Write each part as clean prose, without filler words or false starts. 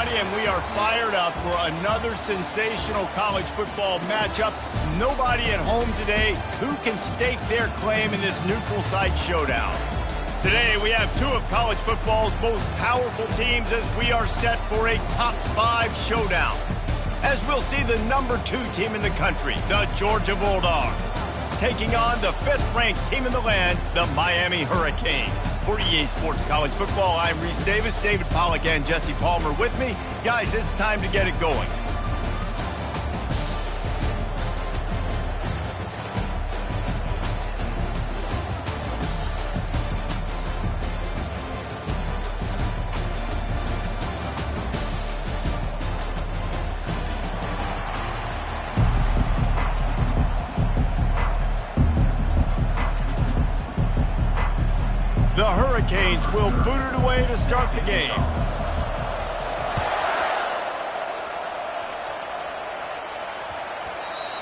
Johnny, and we are fired up for another sensational college football matchup. Nobody at home today who can stake their claim in this neutral site showdown. Today, we have two of college football's most powerful teams as we are set for a top 5 showdown. As we'll see the number 2 team in the country, the Georgia Bulldogs, taking on the 5th-ranked team in the land, the Miami Hurricanes. For EA Sports College Football, I'm Reese Davis, David Pollack, and Jesse Palmer with me. Guys, it's time to get it going. The Hurricanes will boot it away to start the game.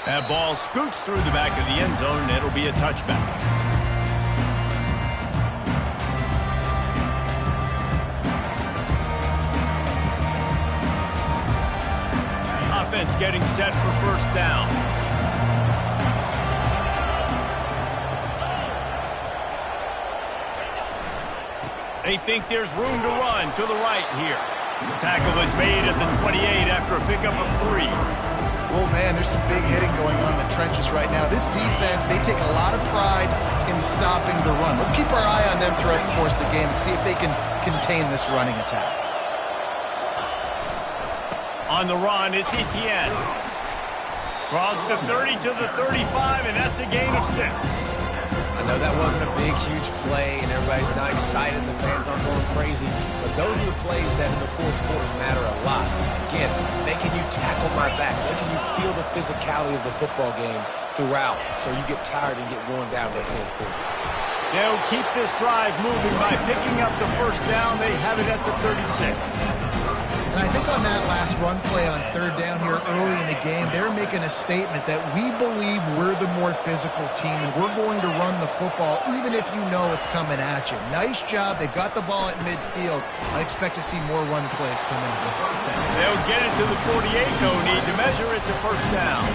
That ball scoots through the back of the end zone, and it'll be a touchback. Offense getting set for first down. They think there's room to run to the right here. Tackle is made at the 28 after a pickup of 3. Oh, man, there's some big hitting going on in the trenches right now. This defense, they take a lot of pride in stopping the run. Let's keep our eye on them throughout the course of the game and see if they can contain this running attack. On the run, it's Etienne. Cross the 30 to the 35, and that's a gain of 6. I know that wasn't a big, huge play, and everybody's not excited. The fans aren't going crazy. But those are the plays that in the fourth quarter matter a lot. Again, making you tackle my back, making you feel the physicality of the football game throughout, so you get tired and get worn down in the fourth quarter. They'll keep this drive moving by picking up the first down. They have it at the 36. And I think on that last run play on third down here early in the game, they're making a statement that we believe we're the more physical team and we're going to run the football even if you know it's coming at you. Nice job. They've got the ball at midfield. I expect to see more run plays coming. They'll get it to the 48. No need to measure. It's a first down.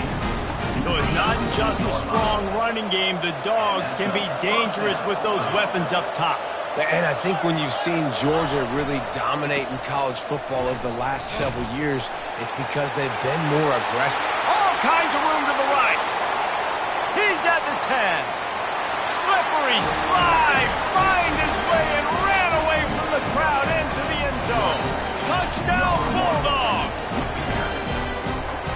So it's not just a strong running game. The Dogs can be dangerous with those weapons up top. And I think when you've seen Georgia really dominate in college football over the last several years, it's because they've been more aggressive. All kinds of room to the right. He's at the 10. Slippery slide. Find his way and ran away from the crowd into the end zone. Touchdown, Bulldogs.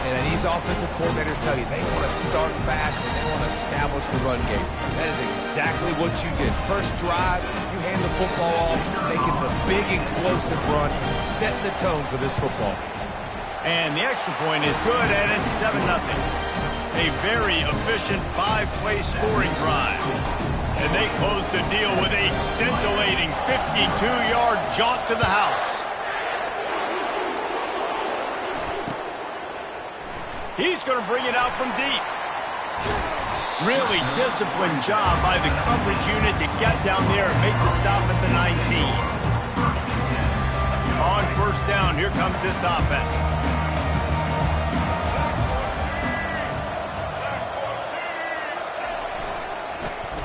And these offensive coordinators tell you they want to start fast and they want to establish the run game. That is exactly what you did. First drive, you hand the football off, making the big explosive run, setting the tone for this football game. And the extra point is good, and it's 7-0. A very efficient 5-play scoring drive. And they close the deal with a scintillating 52-yard jaunt to the house. He's going to bring it out from deep. Really disciplined job by the coverage unit to get down there and make the stop at the 19. On first down, here comes this offense.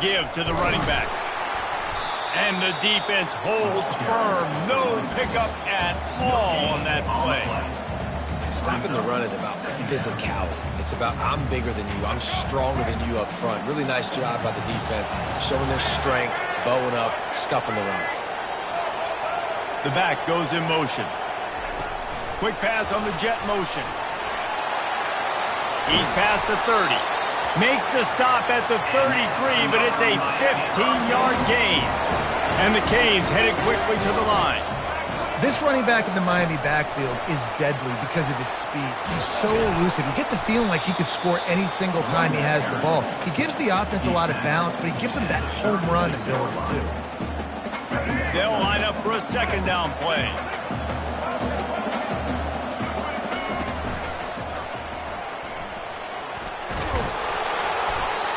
Give to the running back. And the defense holds firm. No pickup at all on that play. Stopping the run is about physicality. It's about I'm bigger than you, I'm stronger than you up front. Really nice job by the defense, showing their strength, bowing up, stuffing the run. The back goes in motion. Quick pass on the jet motion. He's past the 30. Makes the stop at the 33, but it's a 15-yard gain. And the Canes headed quickly to the line. This running back in the Miami backfield is deadly because of his speed. He's so elusive. You get the feeling like he could score any single time he has the ball. He gives the offense a lot of balance, but he gives them that home run ability, too. They'll line up for a second down play.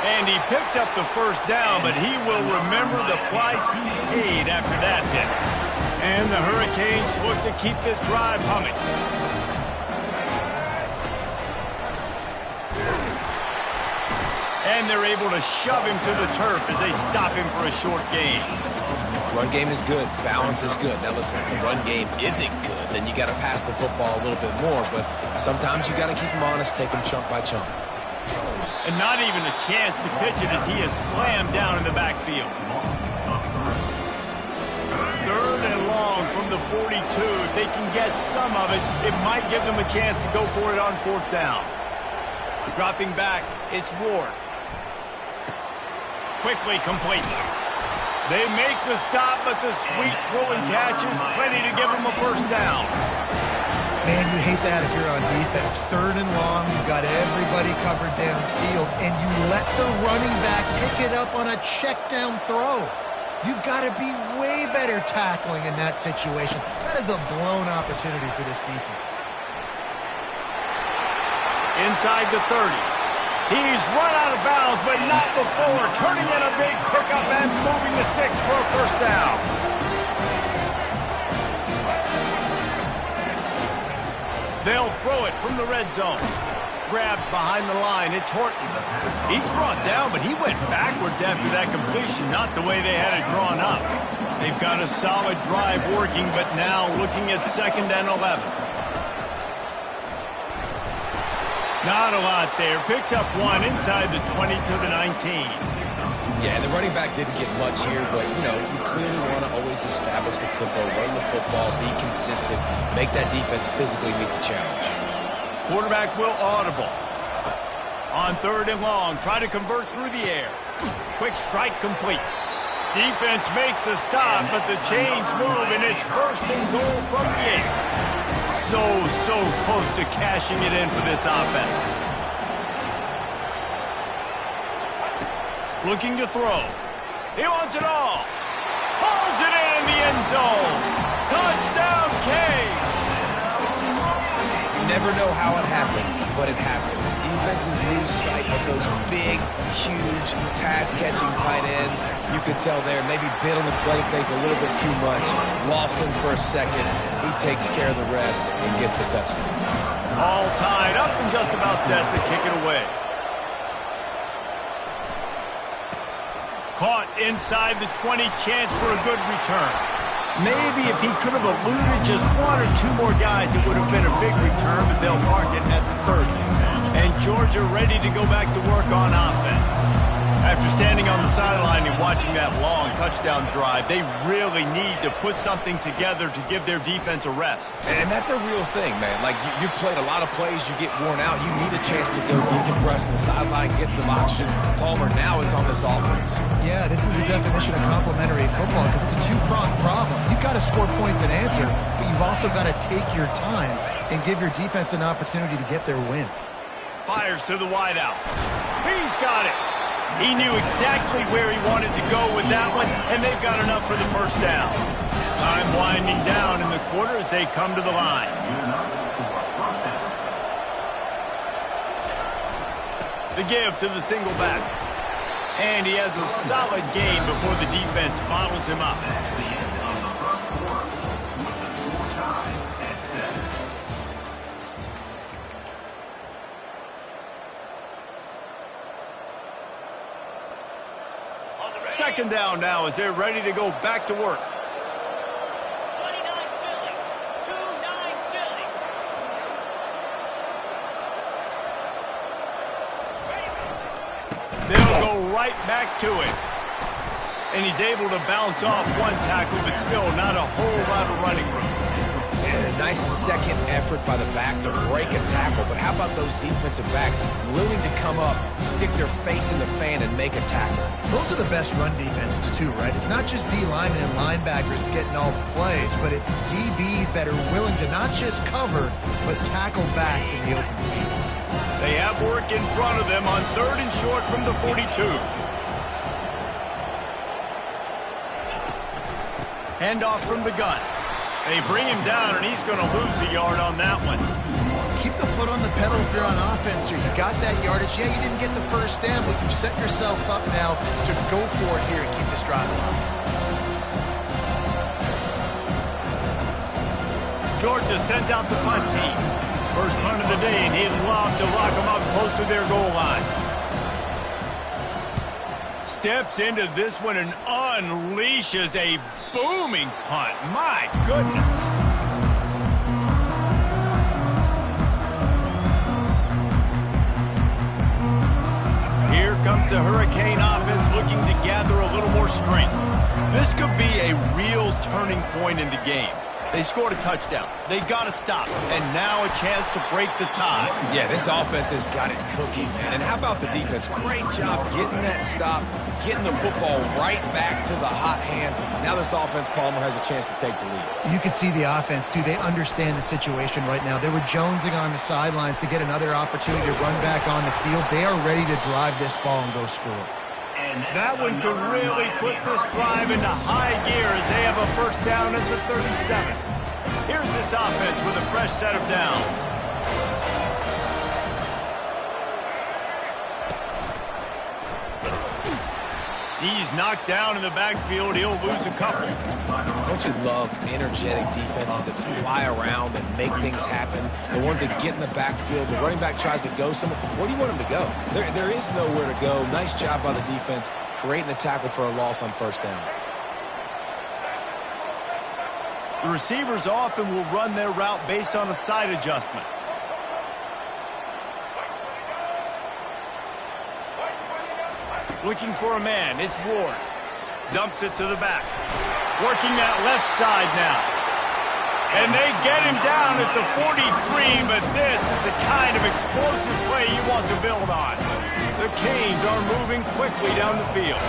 And he picked up the first down, but he will remember the price he paid after that hit. And the Hurricanes look to keep this drive humming. And they're able to shove him to the turf as they stop him for a short gain. Run game is good. Balance is good. Now listen, if the run game isn't good, then you got to pass the football a little bit more. But sometimes you got to keep him honest, take him chunk by chunk. And not even a chance to pitch it as he is slammed down in the backfield. 3rd and long from the 42. If they can get some of it, it might give them a chance to go for it on 4th down. Dropping back, it's Ward. Quickly complete. They make the stop, but the sweet rolling catch is plenty to give them a 1st down. Man, you hate that if you're on defense. 3rd and long, you got everybody covered downfield, and you let the running back pick it up on a check down throw. You've got to be way better tackling in that situation. That is a blown opportunity for this defense. Inside the 30. He's run out of bounds, but not before turning in a big pickup and moving the sticks for a 1st down. They'll throw it from the red zone. Grabbed behind the line, it's Horton. He's brought down, but he went backwards after that completion, not the way they had it drawn up. They've got a solid drive working, but now looking at 2nd and 11. Not a lot there. Picks up 1 inside the 20 to the 19. Yeah, the running back didn't get much here, but, you know, you clearly want to always establish the tempo, run the football, be consistent, make that defense physically meet the challenge. Quarterback will audible. On 3rd and long, try to convert through the air. Quick strike complete. Defense makes a stop, but the chains move, and it's 1st and goal from the 8. So close to cashing it in for this offense. Looking to throw. He wants it all. Hauls it in the end zone. Touchdown, Cade. You never know how it happens, but it happens. Defenses lose sight of those big, huge, pass-catching tight ends. You could tell there, maybe bit on the play fake a little bit too much. Lost him for a second. He takes care of the rest and gets the touchdown. All tied up and just about set to kick it away. Caught inside the 20, chance for a good return. Maybe if he could have eluded just 1 or 2 more guys, it would have been a big return, but they'll mark it at the 30. And Georgia ready to go back to work on offense. After standing on the sideline and watching that long touchdown drive, they really need to put something together to give their defense a rest. And that's a real thing, man. Like, you played a lot of plays, you get worn out, you need a chance to go decompress on the sideline, get some oxygen. Palmer now is on this offense. Yeah, this is the definition of complementary football because it's a 2-pronged problem. You've got to score points and answer, but you've also got to take your time and give your defense an opportunity to get their win. Fires to the wideout. He's got it. He knew exactly where he wanted to go with that one, and they've got enough for the 1st down. Time winding down in the quarter as they come to the line. The give to the single back. And he has a solid gain before the defense bottles him up. Second down now as they're ready to go back to work. 29 Philly. 2-9 Philly. They'll go right back to it. And he's able to bounce off 1 tackle, but still not a whole lot of running room. And a nice second effort by the back to break a tackle. But how about those defensive backs willing to come up, stick their face in the fan, and make a tackle? Those are the best run defenses too, right? It's not just D linemen and linebackers getting all the plays, but it's DBs that are willing to not just cover, but tackle backs in the open field. They have work in front of them on 3rd and short from the 42. Handoff from the gun. They bring him down, and he's going to lose a yard on that one. Keep the foot on the pedal if you're on offense here. You got that yardage. Yeah, you didn't get the 1st down, but you've set yourself up now to go for it here and keep this drive alive. Georgia sends out the punt team. First punt of the day, and he'd love to lock them up close to their goal line. Steps into this one and unleashes a booming punt. My goodness. Here comes the Hurricane offense looking to gather a little more strength. This could be a real turning point in the game. They scored a touchdown. They got to stop. And now a chance to break the tie. Yeah, this offense has got it cooking, man. And how about the defense? Great job getting that stop, getting the football right back to the hot hand. Now this offense, Palmer, has a chance to take the lead. You can see the offense, too. They understand the situation right now. They were jonesing on the sidelines to get another opportunity to run back on the field. They are ready to drive this ball and go score. That one could really put this drive into high gear as they have a first down at the 37. Here's this offense with a fresh set of downs. He's knocked down in the backfield. He'll lose a couple. Don't you love energetic defenses that fly around and make things happen? The ones that get in the backfield, the running back tries to go somewhere. Where do you want him to go? There is nowhere to go. Nice job by the defense, creating the tackle for a loss on first down. The receivers often will run their route based on a side adjustment. Looking for a man. It's Ward. Dumps it to the back. Working that left side now. And they get him down at the 43, but this is the kind of explosive play you want to build on. The Canes are moving quickly down the field.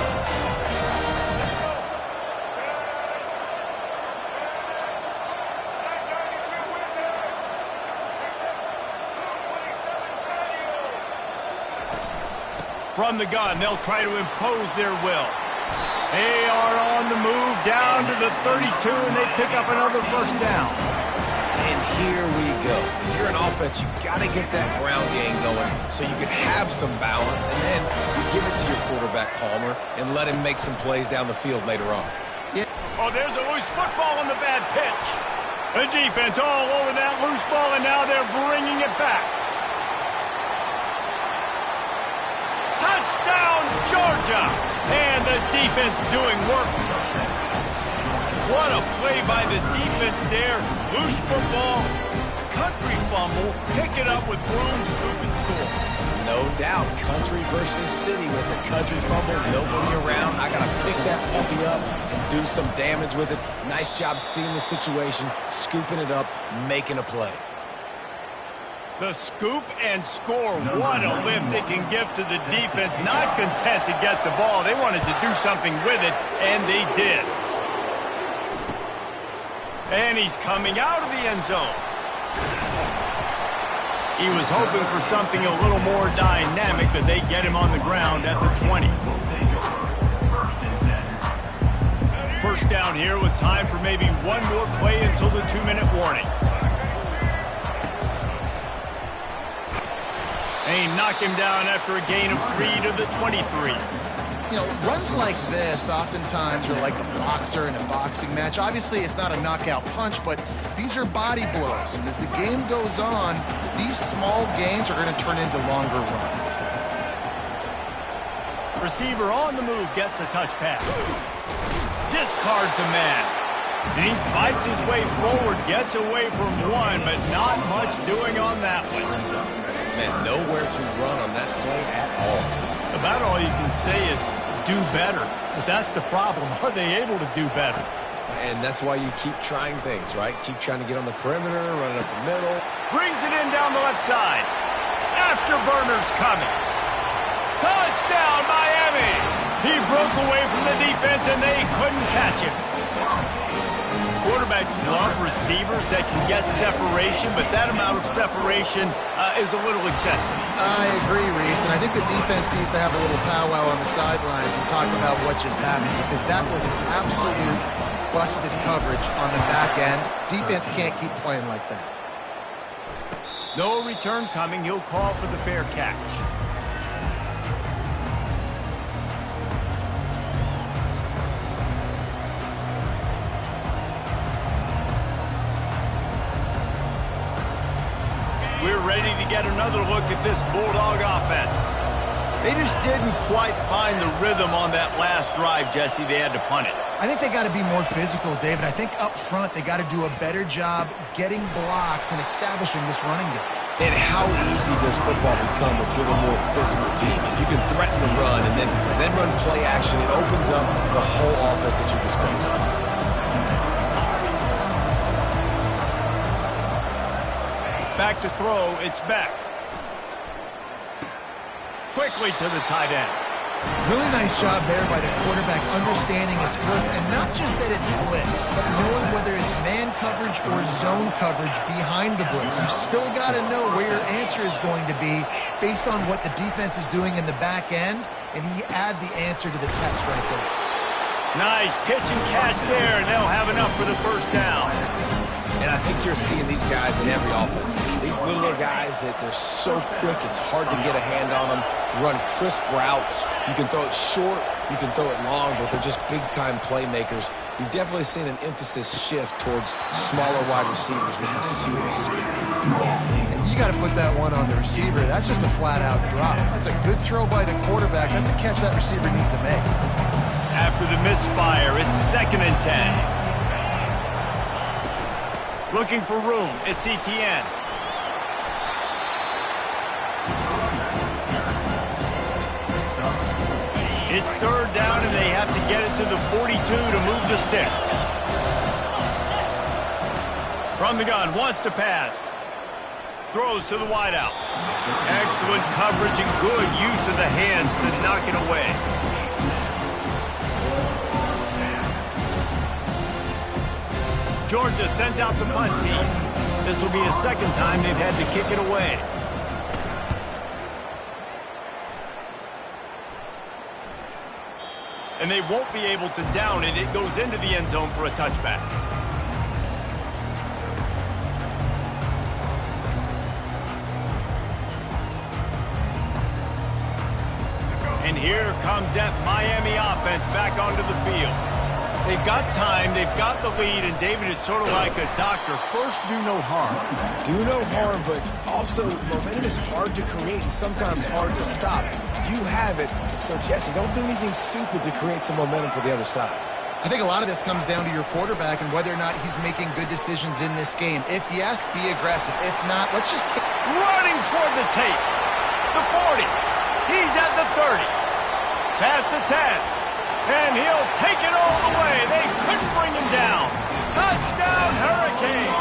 From the gun, they'll try to impose their will. They are on the move down to the 32, and they pick up another first down. And here we go. If you're an offense, you got to get that ground game going so you can have some balance, and then you give it to your quarterback, Palmer, and let him make some plays down the field later on. Yeah. Oh, there's a loose football on the bad pitch. The defense all over that loose ball, and now they're bringing it back. Touchdown, Georgia! And the defense doing work. What a play by the defense there. Loose football, country fumble, pick it up with room, scoop, and score. No doubt, country versus city. When it's a country fumble, nobody around. I got to pick that puppy up and do some damage with it. Nice job seeing the situation, scooping it up, making a play. The scoop and score. What a lift it can give to the defense. Not content to get the ball. They wanted to do something with it, and they did. And he's coming out of the end zone. He was hoping for something a little more dynamic, but they get him on the ground at the 20. First down here with time for maybe one more play until the 2-minute warning. They knock him down after a gain of 3 to the 23. You know, runs like this oftentimes are like a boxer in a boxing match. Obviously, it's not a knockout punch, but these are body blows. And as the game goes on, these small gains are going to turn into longer runs. Receiver on the move gets the touch pass. Discards a man. And he fights his way forward, gets away from one, but not much doing on that one. Man, nowhere to run on that play at all. About all you can say is do better. But that's the problem. Are they able to do better? And that's why you keep trying things, right? Keep trying to get on the perimeter, run it up the middle. Brings it in down the left side. Afterburner's coming. Touchdown, Miami! He broke away from the defense, and they couldn't catch him. Quarterbacks love receivers that can get separation, but that amount of separation is a little excessive. I agree, Reese, and I think the defense needs to have a little powwow on the sidelines and talk about what just happened, because that was an absolute busted coverage on the back end. Defense can't keep playing like that. No return coming. He'll call for the fair catch. we're ready to get another look at this Bulldog offense. They just didn't quite find the rhythm on that last drive, Jesse. They had to punt it. I think they got to be more physical, David. I think up front they got to do a better job getting blocks and establishing this running game. And how easy does football become if you're the more physical team? If you can threaten the run and then run play action, it opens up the whole offense at your disposal. Back to throw, it's back. Quickly to the tight end. Really nice job there by the quarterback understanding it's blitz, and not just that it's blitz, but knowing whether it's man coverage or zone coverage behind the blitz. You still got to know where your answer is going to be based on what the defense is doing in the back end, and he add the answer to the test right there. Nice pitch and catch there, and they'll have enough for the first down. And I think you're seeing these guys in every offense. These littler guys that they're so quick, it's hard to get a hand on them, run crisp routes. You can throw it short, you can throw it long, but they're just big-time playmakers. You've definitely seen an emphasis shift towards smaller wide receivers with some serious skill. And you got to put that one on the receiver. That's just a flat-out drop. That's a good throw by the quarterback. That's a catch that receiver needs to make. After the misfire, it's 2nd and 10. Looking for room, it's Etienne. It's 3rd down, and they have to get it to the 42 to move the sticks. From the gun, wants to pass. Throws to the wideout. Excellent coverage and good use of the hands to knock it away. Georgia sent out the punt team. This will be the 2nd time they've had to kick it away. And they won't be able to down it. It goes into the end zone for a touchback. And here comes that Miami offense back onto the field. They've got time, they've got the lead, and David, it's sort of like a doctor. First, do no harm. Do no harm, but also momentum is hard to create and sometimes hard to stop. You have it, so Jesse, don't do anything stupid to create some momentum for the other side. I think a lot of this comes down to your quarterback and whether or not he's making good decisions in this game. If yes, be aggressive. If not, let's just take... Running toward the tape. The 40. He's at the 30. Past the 10. And he'll take it all the way. They couldn't bring him down. Touchdown, Hurricane.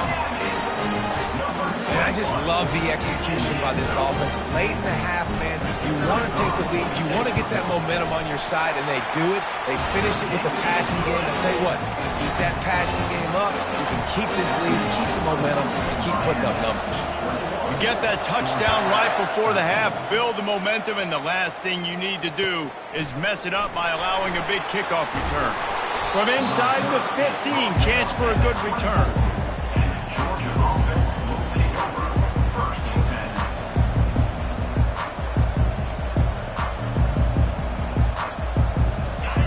And I just love the execution by this offense. Late in the half, man, you want to take the lead. You want to get that momentum on your side, and they do it. They finish it with the passing game. I'll tell you what, keep that passing game up. You can keep this lead, keep the momentum, and keep putting up numbers. Get that touchdown right before the half, build the momentum, and the last thing you need to do is mess it up by allowing a big kickoff return. From inside the 15, chance for a good return.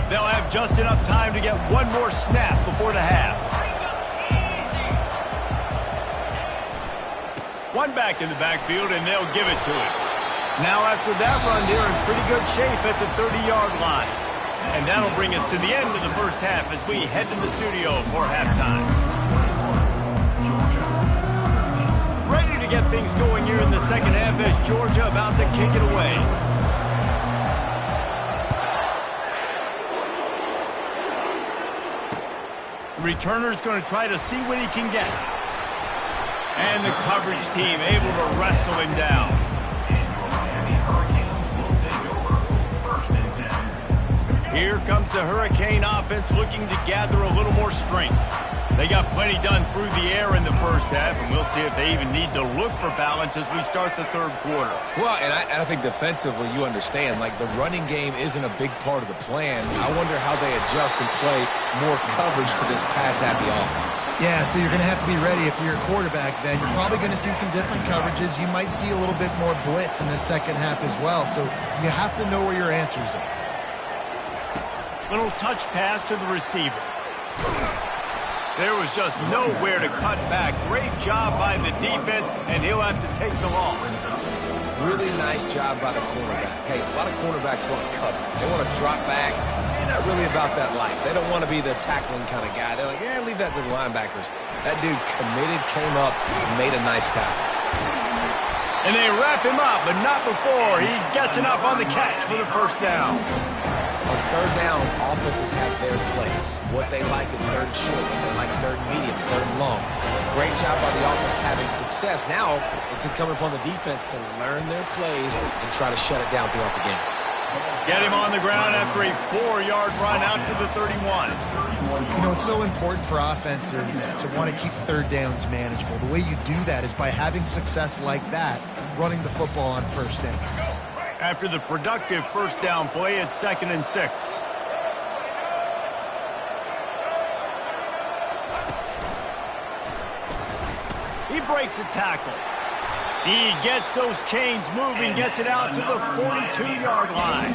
They'll have just enough time to get one more snap before the half. One back in the backfield, and they'll give it to him. Now, after that run, they're in pretty good shape at the 30-yard line. And that'll bring us to the end of the first half as we head to the studio for halftime. Ready to get things going here in the second half as Georgia about to kick it away. The returner's going to try to see what he can get. And the coverage team able to wrestle him down. Here comes the Hurricane offense looking to gather a little more strength. They got plenty done through the air in the first half, and we'll see if they even need to look for balance as we start the third quarter. Well, and I think defensively, you understand, like the running game isn't a big part of the plan. I wonder how they adjust and play more coverage to this pass-happy offense. Yeah, so you're going to have to be ready if you're a quarterback then. You're probably going to see some different coverages. You might see a little bit more blitz in the second half as well, so you have to know where your answers are. Little touch pass to the receiver. There was just nowhere to cut back. Great job by the defense, and he'll have to take the loss. Really nice job by the cornerback. Hey, a lot of cornerbacks want to cover. They want to drop back. They're not really about that life. They don't want to be the tackling kind of guy. They're like, yeah, leave that to the linebackers. That dude committed, came up, and made a nice tackle. And they wrap him up, but not before he gets enough on the catch for the first down. On third down, offenses have their plays. What they like in third and short, what they like third and medium, third and long. Great job by the offense having success. Now it's incumbent upon the defense to learn their plays and try to shut it down throughout the game. Get him on the ground after a 4-yard run out to the 31. You know, it's so important for offenses to want to keep third downs manageable. The way you do that is by having success like that, running the football on first down. After the productive first down play, it's 2nd and 6. He breaks a tackle. He gets those chains moving, gets it out to the 42-yard line.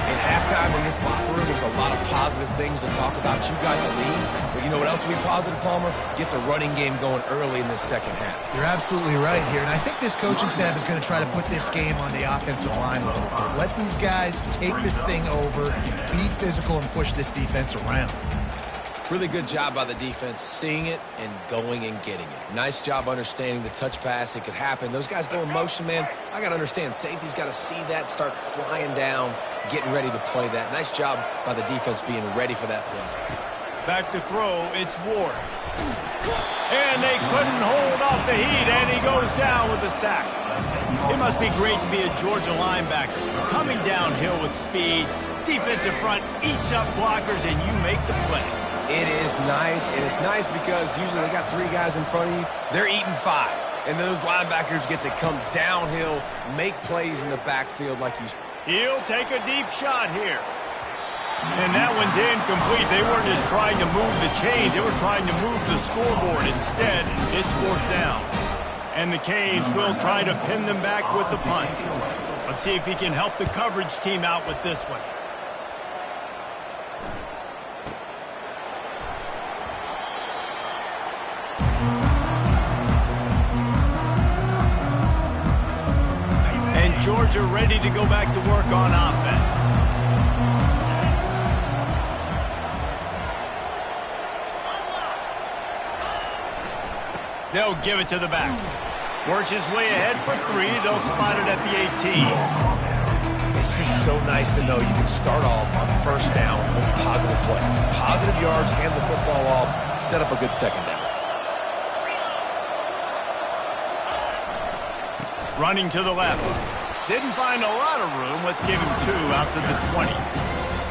In halftime in this locker room, there's a lot of positive things to talk about. You got the lead, but you know what else will be positive, Palmer? Get the running game going early in this second half. You're absolutely right here, and I think this coaching staff is going to try to put this game on the offensive line a little bit. Let these guys take this thing over, be physical, and push this defense around. Really good job by the defense, seeing it and going and getting it. Nice job understanding the touch pass. It could happen. Those guys go in motion, man. I got to understand, safety's got to see that, start flying down, getting ready to play that. Nice job by the defense being ready for that play. Back to throw, it's Ward. And they couldn't hold off the heat, and he goes down with a sack. It must be great to be a Georgia linebacker. Coming downhill with speed, defensive front eats up blockers, and you make the play. It is nice, and it's nice because usually they got 3 guys in front of you. They're eating 5, and those linebackers get to come downhill, make plays in the backfield like you. He'll take a deep shot here. And that one's incomplete. They weren't just trying to move the chains. They were trying to move the scoreboard. Instead, it's 4th down. And the Canes will try to pin them back with the punt. Let's see if he can help the coverage team out with this one. Georgia ready to go back to work on offense. They'll give it to the back. Works his way ahead for 3. They'll spot it at the 18. It's just so nice to know you can start off on first down with positive plays. Positive yards, hand the football off, set up a good second down. Running to the left. Didn't find a lot of room. Let's give him 2 out to the 20.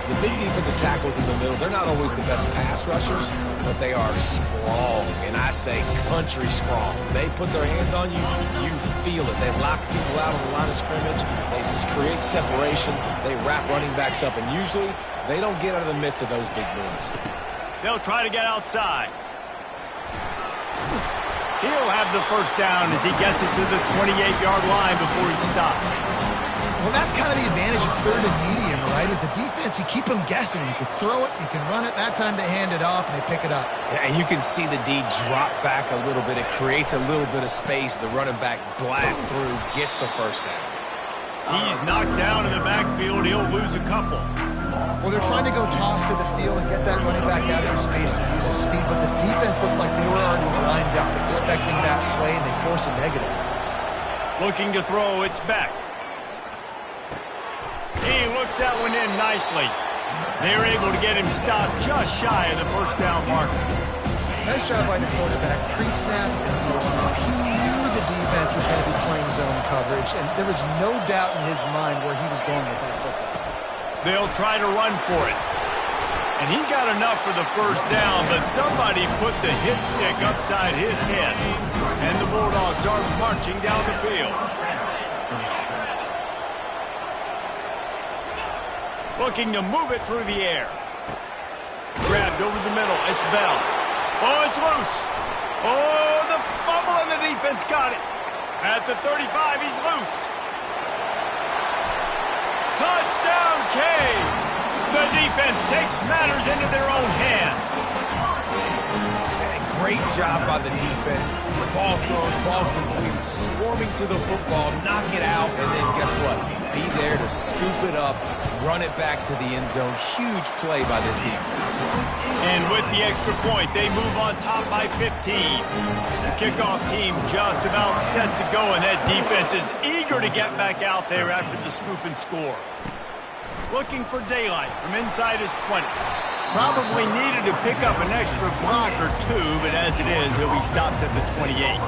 The big defensive tackles in the middle, they're not always the best pass rushers, but they are strong, and I say country strong. They put their hands on you, you feel it. They lock people out on the line of scrimmage. They create separation. They wrap running backs up, and usually they don't get out of the midst of those big boys. They'll try to get outside. He'll have the first down as he gets it to the 28-yard line before he stops. Well, that's kind of the advantage of third and medium, right? Is the defense, you keep them guessing. You can throw it, you can run it. That time they hand it off and they pick it up. Yeah, and you can see the D drop back a little bit. It creates a little bit of space. The running back blasts through, gets the first down. He's knocked down in the backfield. He'll lose a couple. Well, they're trying to go toss to the field and get that running back out into space to use his speed, but the defense looked like they were already lined up expecting that play, and they force a negative. Looking to throw, it's Beck. He looks that one in nicely. They were able to get him stopped just shy of the first down marker. Nice job by the quarterback, pre-snap and post-snap. He knew the defense was going to be playing zone coverage, and there was no doubt in his mind where he was going with that football. They'll try to run for it. And he got enough for the first down, but somebody put the hit stick upside his head. And the Bulldogs are marching down the field. Looking to move it through the air. Grabbed over the middle. It's Bell. Oh, it's loose. Oh, the fumble and the defense got it. At the 35, he's loose. Touchdown, Canes! The defense takes matters into their own hands. Great job by the defense. The ball's thrown, the ball's completed, swarming to the football, knock it out, and then guess what? Be there to scoop it up, run it back to the end zone. Huge play by this defense. And with the extra point, they move on top by 15. The kickoff team just about set to go, and that defense is eager to get back out there after the scoop and score. Looking for daylight from inside his 20. Probably needed to pick up an extra block or two, but as it is, he'll be stopped at the 28.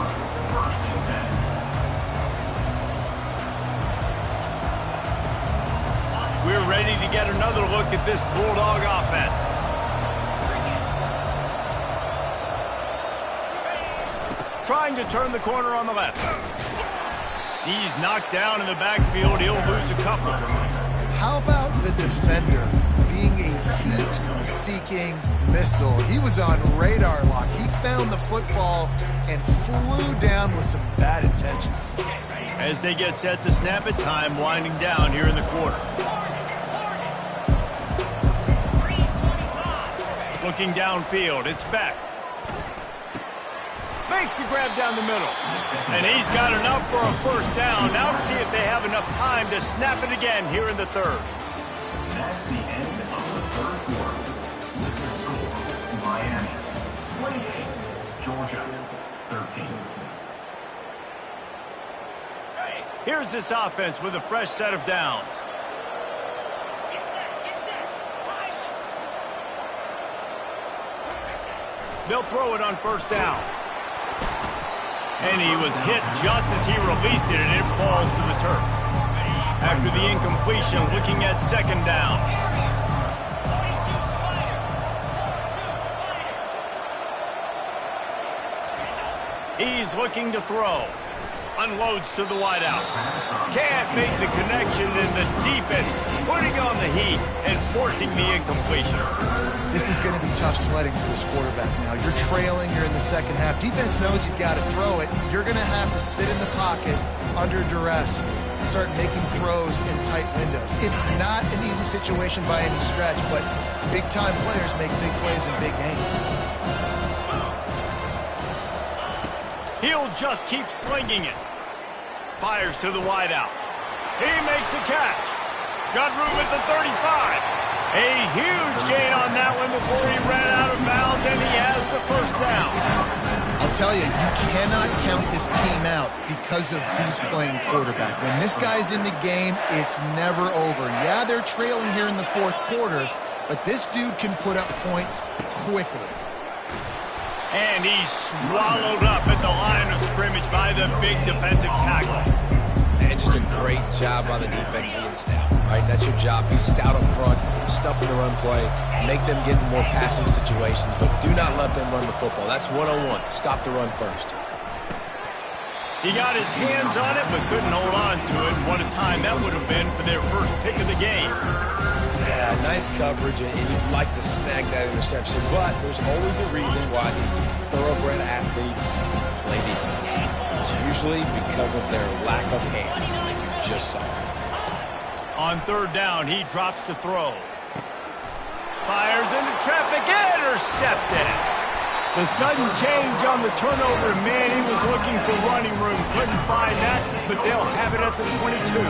We're ready to get another look at this Bulldog offense. Trying to turn the corner on the left. He's knocked down in the backfield. He'll lose a couple. How about the defender being a heat-seeking missile? He was on radar lock. He found the football and flew down with some bad intentions. As they get set to snap it, time winding down here in the quarter. Looking downfield, it's Beck. Makes the grab down the middle. And he's got enough for a first down. Now to see if they have enough time to snap it again here in the third. That's the end of the third quarter. With the score, Miami 28, Georgia 13. Here's this offense with a fresh set of downs. They'll throw it on first down. And he was hit just as he released it, and it falls to the turf. After the incompletion, looking at second down. He's looking to throw. Unloads to the wideout. Can't make the connection, and the defense putting on the heat and forcing the incompletion. This is going to be tough sledding for this quarterback now. You're trailing, you're in the second half. Defense knows you've got to throw it. You're going to have to sit in the pocket under duress and start making throws in tight windows. It's not an easy situation by any stretch, but big-time players make big plays in big games. He'll just keep slinging it. Fires to the wideout. He makes a catch. Got room at the 35. A huge gain on that one before he ran out of bounds, and he has the first down. I'll tell you, you cannot count this team out because of who's playing quarterback. When this guy's in the game, it's never over. Yeah, they're trailing here in the fourth quarter, but this dude can put up points quickly. And he's swallowed up at the line of scrimmage by the big defensive tackle. And just a great job on the defense being stout. Right, that's your job. Be stout up front, stuff in the run play, make them get in more passing situations, but do not let them run the football. That's one-on-one. Stop the run first. He got his hands on it, but couldn't hold on to it. What a time that would have been for their first pick of the game. Yeah, nice coverage, and you'd like to snag that interception, but there's always a reason why these thoroughbred athletes play defense. It's usually because of their lack of hands, like you just saw. On third down, he drops to throw. Fires into traffic, intercepted. The sudden change on the turnover, man, he was looking for running room. Couldn't find that, but they'll have it at the 22.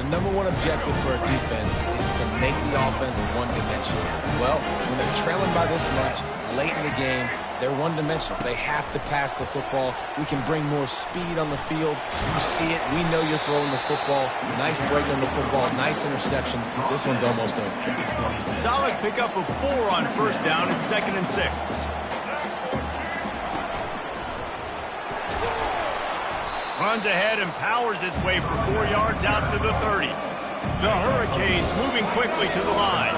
The number one objective for a defense is to make the offense one-dimensional. Well, when they're trailing by this much, late in the game, they're one-dimensional. They have to pass the football. We can bring more speed on the field. You see it. We know you're throwing the football. Nice break on the football. Nice interception. This one's almost over. Solid pickup of 4 on first down. It's 2nd and 6. Runs ahead and powers his way for 4 yards out to the 30. The Hurricanes moving quickly to the line.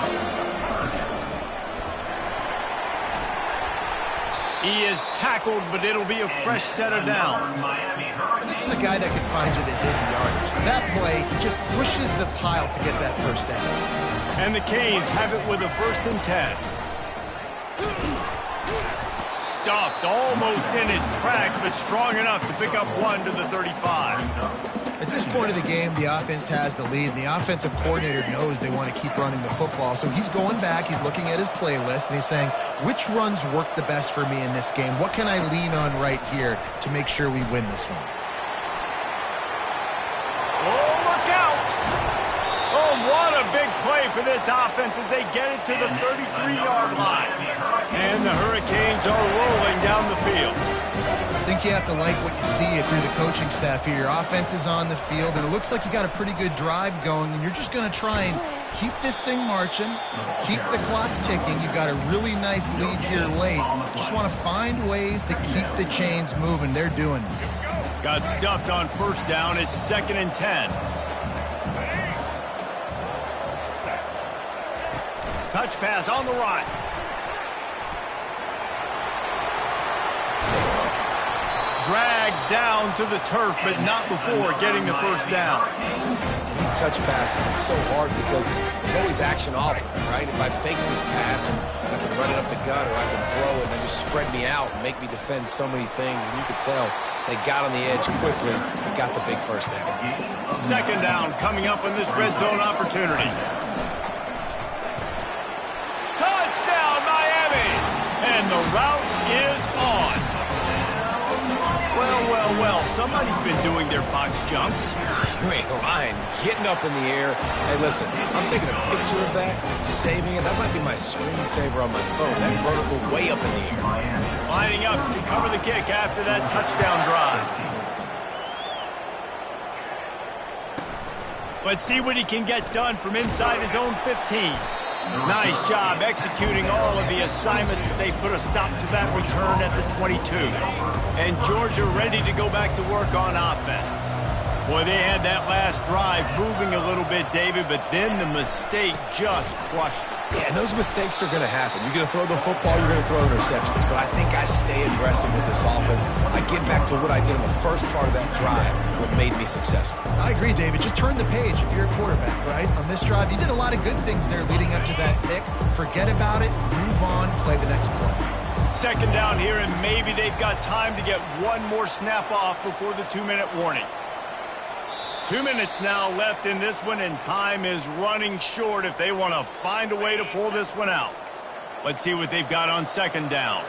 He is tackled, but it'll be a fresh set of downs. This is a guy that can find you the hidden yardage. That play, he just pushes the pile to get that first down. And the Canes have it with a 1st and 10. Stuffed almost in his tracks, but strong enough to pick up 1 to the 35. At this point of the game, the offense has the lead, and the offensive coordinator knows they want to keep running the football. So he's going back, he's looking at his playlist, and he's saying, which runs work the best for me in this game? What can I lean on right here to make sure we win this one? Oh, look out! Oh, what a big play for this offense as they get it to the 33-yard line. And the Hurricanes are rolling down the field. I think you have to like what you see if you're the coaching staff here. Your offense is on the field, and it looks like you got a pretty good drive going, and you're just going to try and keep this thing marching, keep the clock ticking. You've got a really nice lead here late. Just want to find ways to keep the chains moving. They're doing it. Got stuffed on first down. It's 2nd and 10. Touch pass on the right. Dragged down to the turf, but not before getting the first down. These touch passes, it's so hard because there's always action off of it, right? If I fake this pass and I can run it up the gut, or I can throw it and just spread me out and make me defend so many things, and you could tell they got on the edge quickly and got the big first down. 2nd down coming up on this red zone opportunity. Touchdown, Miami! And the route is on. Well, somebody's been doing their box jumps. You ain't lying. Getting up in the air. Hey, listen, I'm taking a picture of that, saving it. That might be my screensaver on my phone. That vertical way up in the air. Lining up to cover the kick after that touchdown drive. Let's see what he can get done from inside his own 15. Nice job executing all of the assignments as they put a stop to that return at the 22. And Georgia ready to go back to work on offense. Boy, they had that last drive moving a little bit, David, but then the mistake just crushed them. Yeah, and those mistakes are going to happen. You're going to throw the football, you're going to throw interceptions. But I think I stay aggressive with this offense. I get back to what I did in the first part of that drive, what made me successful. I agree, David. Just turn the page if you're a quarterback, right? On this drive, you did a lot of good things there leading up to that pick. Forget about it, move on, play the next play. 2nd down here, and maybe they've got time to get one more snap off before the 2-minute warning. 2 minutes now left in this one, and time is running short if they want to find a way to pull this one out. Let's see what they've got on 2nd down.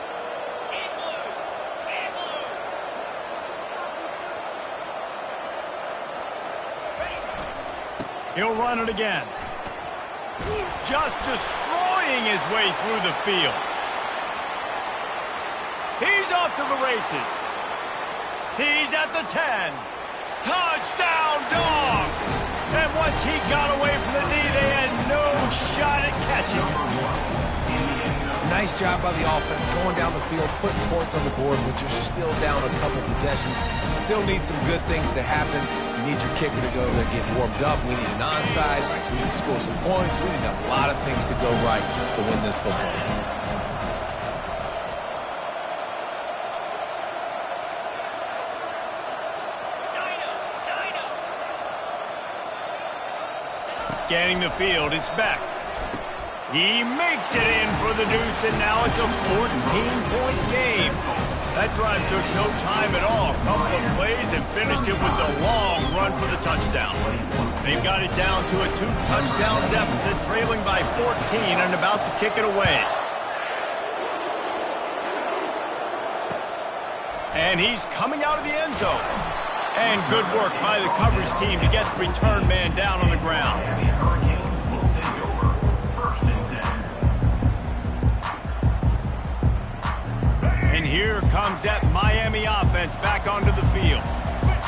He'll run it again. Just destroying his way through the field. He's off to the races. He's at the 10. Touchdown, Dogs! And once he got away from the knee, they had no shot at catching him. Nice job by the offense going down the field, putting points on the board, but you're still down a couple possessions. Still need some good things to happen. You need your kicker to go there, get warmed up. We need an onside. We need to score some points. We need a lot of things to go right to win this football game. Scanning the field, it's Beck. He makes it in for the deuce, and now it's a 14-point game. That drive took no time at all. A couple of plays and finished it with a long run for the touchdown. They've got it down to a 2-touchdown deficit, trailing by 14 and about to kick it away. And he's coming out of the end zone. And good work by the coverage team to get the return man down on the ground. And here comes that Miami offense back onto the field.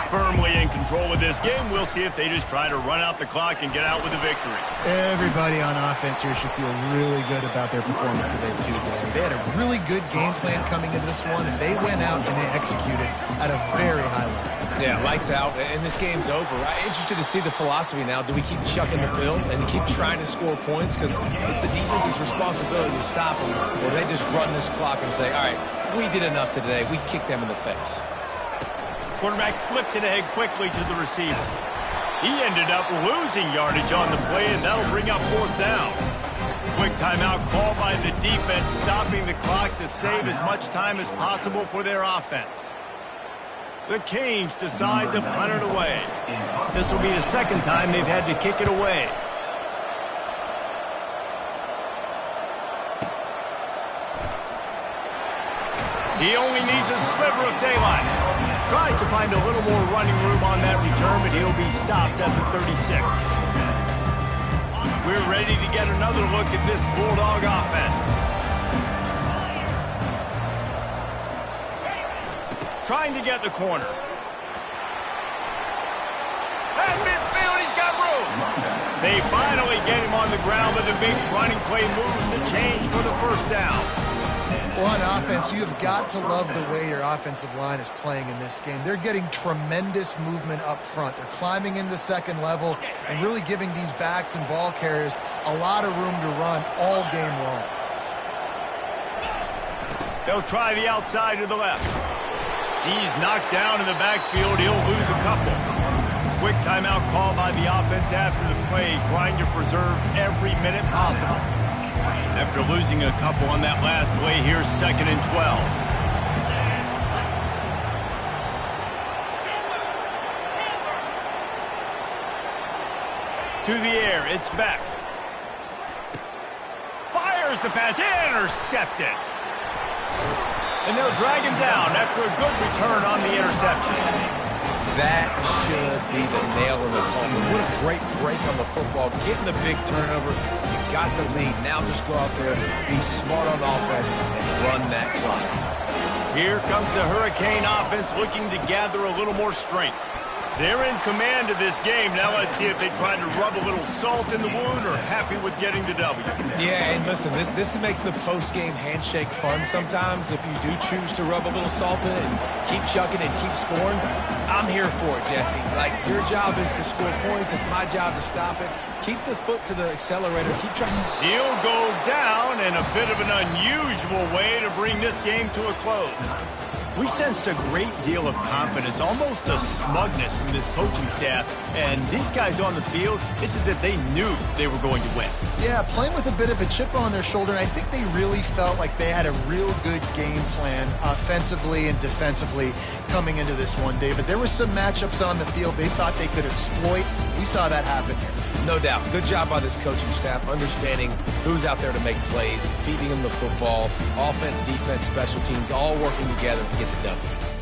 Firmly in control of this game. We'll see if they just try to run out the clock and get out with a victory. Everybody on offense here should feel really good about their performance today, too, Dave. They had a really good game plan coming into this one, and they went out and they executed at a very high level. Yeah, lights out, and this game's over. I'm interested to see the philosophy now. Do we keep chucking the pill and keep trying to score points? Because it's the defense's responsibility to stop them. Or they just run this clock and say, all right, we did enough today. We kicked them in the face. Quarterback flips it ahead quickly to the receiver. He ended up losing yardage on the play, and that'll bring up 4th down. Quick timeout called by the defense, stopping the clock to save as much time as possible for their offense. The Canes decide to punt it away. This will be the second time they've had to kick it away. He only needs a sliver of daylight. Tries to find a little more running room on that return, but he'll be stopped at the 36. We're ready to get another look at this Bulldog offense. Trying to get the corner. At midfield, he's got room. They finally get him on the ground, but the big running play moves the change for the first down. Well, on offense, you have got to love the way your offensive line is playing in this game. They're getting tremendous movement up front. They're climbing in the second level and really giving these backs and ball carriers a lot of room to run all game long. They'll try the outside to the left. He's knocked down in the backfield. He'll lose a couple. Quick timeout call by the offense after the play, trying to preserve every minute possible. After losing a couple on that last play, here's 2nd and 12. To the air, it's back. Fires the pass, intercepted. And they'll drag him down after a good return on the interception. That should be the nail in the coffin. What a great break on the football. Getting the big turnover. You got the lead. Now just go out there, be smart on offense, and run that clock. Here comes the Hurricane offense looking to gather a little more strength. They're in command of this game. Now let's see if they try to rub a little salt in the wound or happy with getting the W. Yeah, and listen, this makes the post-game handshake fun sometimes. If you do choose to rub a little salt in it and keep chucking and keep scoring, I'm here for it, Jesse. Like, your job is to score points. It's my job to stop it. Keep the foot to the accelerator. Keep trying. He'll go down in a bit of an unusual way to bring this game to a close. We sensed a great deal of confidence, almost a smugness from this coaching staff. And these guys on the field, it's as if they knew they were going to win. Yeah, playing with a bit of a chip on their shoulder, and I think they really felt like they had a real good game plan offensively and defensively coming into this one, David. There were some matchups on the field they thought they could exploit. We saw that happen here. No doubt. Good job by this coaching staff, understanding who's out there to make plays, feeding them the football, offense, defense, special teams, all working together to get the W.